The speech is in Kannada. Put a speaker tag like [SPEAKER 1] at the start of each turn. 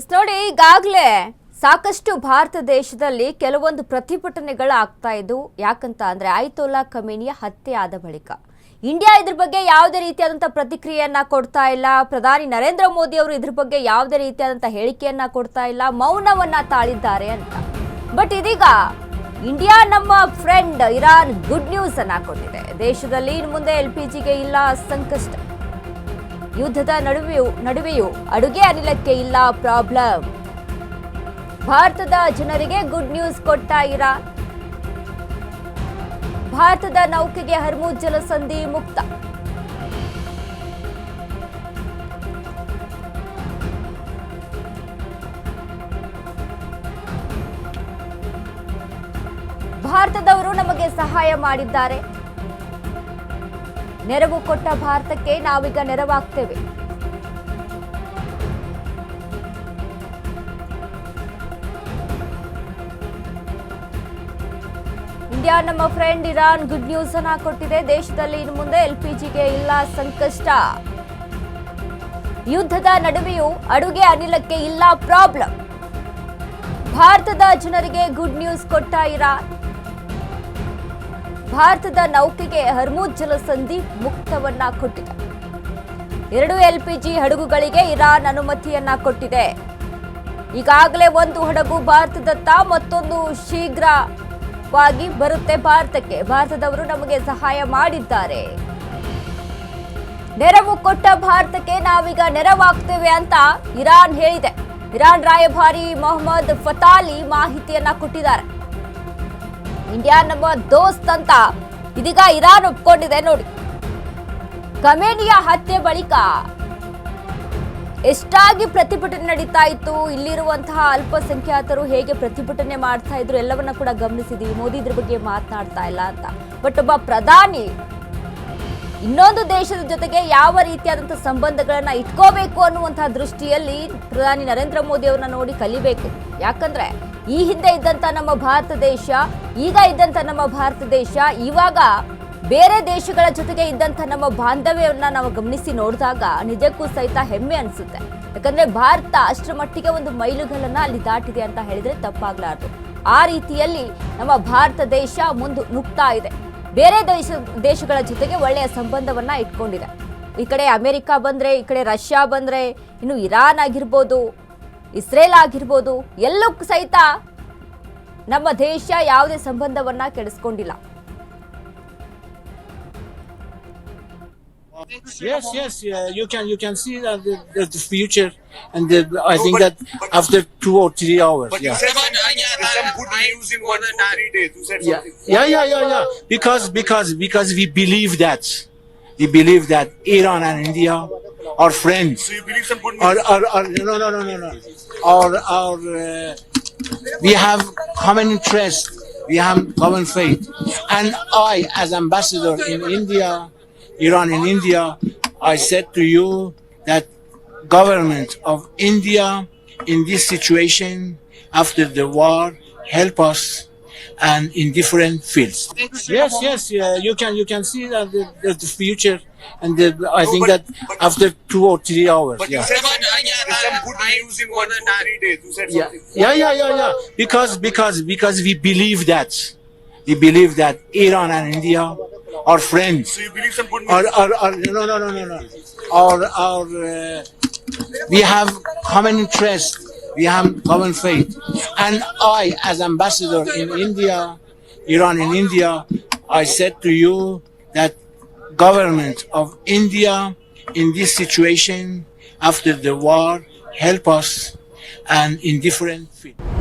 [SPEAKER 1] ನೋಡಿ ಈಗಾಗಲೇ ಸಾಕಷ್ಟು ಭಾರತ ದೇಶದಲ್ಲಿ ಕೆಲವೊಂದು ಪ್ರತಿಭಟನೆಗಳು ಆಗ್ತಾ ಇದ್ದು ಯಾಕಂತ ಅಂದ್ರೆ ಆಯತೊಲ್ಲಾ ಖಮೇನಿಯ ಹತ್ಯೆ ಆದ ಬಳಿಕ ಇಂಡಿಯಾ ಇದ್ರ ಬಗ್ಗೆ ಯಾವುದೇ ರೀತಿಯಾದಂತ ಪ್ರತಿಕ್ರಿಯೆಯನ್ನ ಕೊಡ್ತಾ ಇಲ್ಲ. ಪ್ರಧಾನಿ ನರೇಂದ್ರ ಮೋದಿ ಅವರು ಇದ್ರ ಬಗ್ಗೆ ಯಾವುದೇ ರೀತಿಯಾದಂತ ಹೇಳಿಕೆಯನ್ನ ಕೊಡ್ತಾ ಇಲ್ಲ, ಮೌನವನ್ನ ತಾಳಿದ್ದಾರೆ ಅಂತ. ಬಟ್ ಇದೀಗ ಇಂಡಿಯಾ ನಮ್ಮ ಫ್ರೆಂಡ್ ಇರಾನ್ ಗುಡ್ ನ್ಯೂಸ್ ಅನ್ನ ಕೊಟ್ಟಿದೆ. ದೇಶದಲ್ಲಿ ಇನ್ನು ಮುಂದೆ LPGಗೆ ಇಲ್ಲ ಸಂಕಷ್ಟ, ಯುದ್ಧದ ನಡುವೆಯೂ ಅಡುಗೆ ಅನಿಲಕ್ಕೆ ಇಲ್ಲ ಪ್ರಾಬ್ಲಮ್. ಭಾರತದ ಜನರಿಗೆ ಗುಡ್ ನ್ಯೂಸ್ ಕೊಟ್ಟ ಇರಾನ್. ಭಾರತದ ನೌಕೆಗೆ ಹರ್ಮುಜ್ ಜಲಸಂಧಿ ಮುಕ್ತ. ಭಾರತದವರು ನಮಗೆ ಸಹಾಯ ಮಾಡಿದ್ದಾರೆ, ನೆರವು ಕೊಟ್ಟ ಭಾರತಕ್ಕೆ ನಾವೀಗ ನೆರವಾಗ್ತೇವೆ. ಇಂಡಿಯಾ ನಮ್ಮ ಫ್ರೆಂಡ್ ಇರಾನ್ ಗುಡ್ ನ್ಯೂಸ್ ಅನ್ನ ಕೊಟ್ಟಿದೆ. ದೇಶದಲ್ಲಿ ಇನ್ನು ಮುಂದೆ LPGಗೆ ಇಲ್ಲ ಸಂಕಷ್ಟ, ಯುದ್ಧದ ನಡುವೆಯೂ ಅಡುಗೆ ಅನಿಲಕ್ಕೆ ಇಲ್ಲ ಪ್ರಾಬ್ಲಮ್. ಭಾರತದ ಜನರಿಗೆ ಗುಡ್ ನ್ಯೂಸ್ ಕೊಟ್ಟ ಇರಾನ್. ಭಾರತದ ನೌಕೆಗೆ ಹರ್ಮುಜ್ ಜಲಸಂಧಿ ಮುಕ್ತವನ್ನ ಕೊಟ್ಟಿದೆ. 2 LPG ಹಡಗುಗಳಿಗೆ ಇರಾನ್ ಅನುಮತಿಯನ್ನ ಕೊಟ್ಟಿದೆ. ಈಗಾಗಲೇ ಒಂದು ಹಡಗು ಭಾರತದತ್ತ, ಮತ್ತೊಂದು ಶೀಘ್ರವಾಗಿ ಬರುತ್ತೆ ಭಾರತಕ್ಕೆ. ಭಾರತದವರು ನಮಗೆ ಸಹಾಯ ಮಾಡಿದ್ದಾರೆ, ನೆರವು ಕೊಟ್ಟ ಭಾರತಕ್ಕೆ ನಾವೀಗ ನೆರವಾಗ್ತೇವೆ ಅಂತ ಇರಾನ್ ಹೇಳಿದೆ. ಇರಾನ್ ರಾಯಭಾರಿ ಮೊಹಮ್ಮದ್ ಫತಾಲಿ ಮಾಹಿತಿಯನ್ನ ಕೊಟ್ಟಿದ್ದಾರೆ. ಇಂಡಿಯಾ ನಮ್ಮ ದೋಸ್ತ್ ಅಂತ ಇದೀಗ ಇರಾನ್ ಒಪ್ಕೊಂಡಿದೆ. ನೋಡಿ, ಖಮೇನಿಯ ಹತ್ಯೆ ಬಳಿಕ ಎಷ್ಟಾಗಿ ಪ್ರತಿಭಟನೆ ನಡೀತಾ ಇತ್ತು, ಇಲ್ಲಿರುವಂತಹ ಅಲ್ಪಸಂಖ್ಯಾತರು ಹೇಗೆ ಪ್ರತಿಭಟನೆ ಮಾಡ್ತಾ ಇದ್ರು ಎಲ್ಲವನ್ನ ಕೂಡ ಗಮನಿಸಿದೀವಿ. ಮೋದಿ ಇದ್ರ ಬಗ್ಗೆ ಮಾತನಾಡ್ತಾ ಇಲ್ಲ ಅಂತ. ಬಟ್ ಒಬ್ಬ ಪ್ರಧಾನಿ ಇನ್ನೊಂದು ದೇಶದ ಜೊತೆಗೆ ಯಾವ ರೀತಿಯಾದಂತಹ ಸಂಬಂಧಗಳನ್ನ ಇಟ್ಕೋಬೇಕು ಅನ್ನುವಂತಹ ದೃಷ್ಟಿಯಲ್ಲಿ ಪ್ರಧಾನಿ ನರೇಂದ್ರ ಮೋದಿ ಅವರನ್ನ ನೋಡಿ ಕಲಿಬೇಕು. ಯಾಕಂದ್ರೆ ಈ ಹಿಂದೆ ಇದ್ದಂತ ನಮ್ಮ ಭಾರತ ದೇಶ, ಈಗ ಇದ್ದಂತ ನಮ್ಮ ಭಾರತ ದೇಶ, ಇವಾಗ ಬೇರೆ ದೇಶಗಳ ಜೊತೆಗೆ ಇದ್ದಂತ ನಮ್ಮ ಬಾಂಧವ್ಯವನ್ನ ನಾವು ಗಮನಿಸಿ ನೋಡಿದಾಗ ನಿಜಕ್ಕೂ ಸಹಿತ ಹೆಮ್ಮೆ ಅನ್ಸುತ್ತೆ. ಯಾಕಂದ್ರೆ ಭಾರತ ಅಷ್ಟರ ಮಟ್ಟಿಗೆ ಒಂದು ಮೈಲುಗಲ್ಲನ್ನ ಅಲ್ಲಿ ದಾಟಿದೆ ಅಂತ ಹೇಳಿದ್ರೆ ತಪ್ಪಾಗ್ಲಾರ್ದು. ಆ ರೀತಿಯಲ್ಲಿ ನಮ್ಮ ಭಾರತ ದೇಶ ನುಗ್ತಾ ಇದೆ. ಬೇರೆ ದೇಶಗಳ ಜೊತೆಗೆ ಒಳ್ಳೆಯ ಸಂಬಂಧವನ್ನ ಇಟ್ಕೊಂಡಿದೆ. ಈ ಕಡೆ ಅಮೆರಿಕ ಬಂದ್ರೆ, ಈ ಕಡೆ ರಷ್ಯಾ ಬಂದ್ರೆ, ಇನ್ನು ಇರಾನ್ ಆಗಿರ್ಬೋದು, ಇಸ್ರೇಲ್ ಆಗಿರ್ಬೋದು, ಎಲ್ಲೂ ಸಹಿತ ನಮ್ಮ ದೇಶ ಯಾವುದೇ ಸಂಬಂಧವನ್ನ ಕೆಡಿಸ್ಕೊಂಡಿಲ್ಲ.
[SPEAKER 2] Yes. You can see that the future, and I think that after 2 or 3 hours.
[SPEAKER 3] But
[SPEAKER 2] Yeah.
[SPEAKER 3] you said some good news in 1 to 3 days. You said something.
[SPEAKER 2] Yeah. Because we believe that Iran and India are friends.
[SPEAKER 3] So you believe some good news?
[SPEAKER 2] No. We have common interest. We have common faith. And I, as ambassador in India, Iran in India, I said to you that government of India in this situation after the war help us and in different fields. Yes. You can see that the future, and I think that after 2 or 3 hours.
[SPEAKER 3] But you said some good news in 1 to 3 days. You said something.
[SPEAKER 2] Yeah. Because we believe that Iran and India are friends.
[SPEAKER 3] So you believe some good news?
[SPEAKER 2] No. We have common interest. We have common faith. And I, as ambassador in India, Iran in India, I said to you that government of India in this situation after the war help us and in different fields.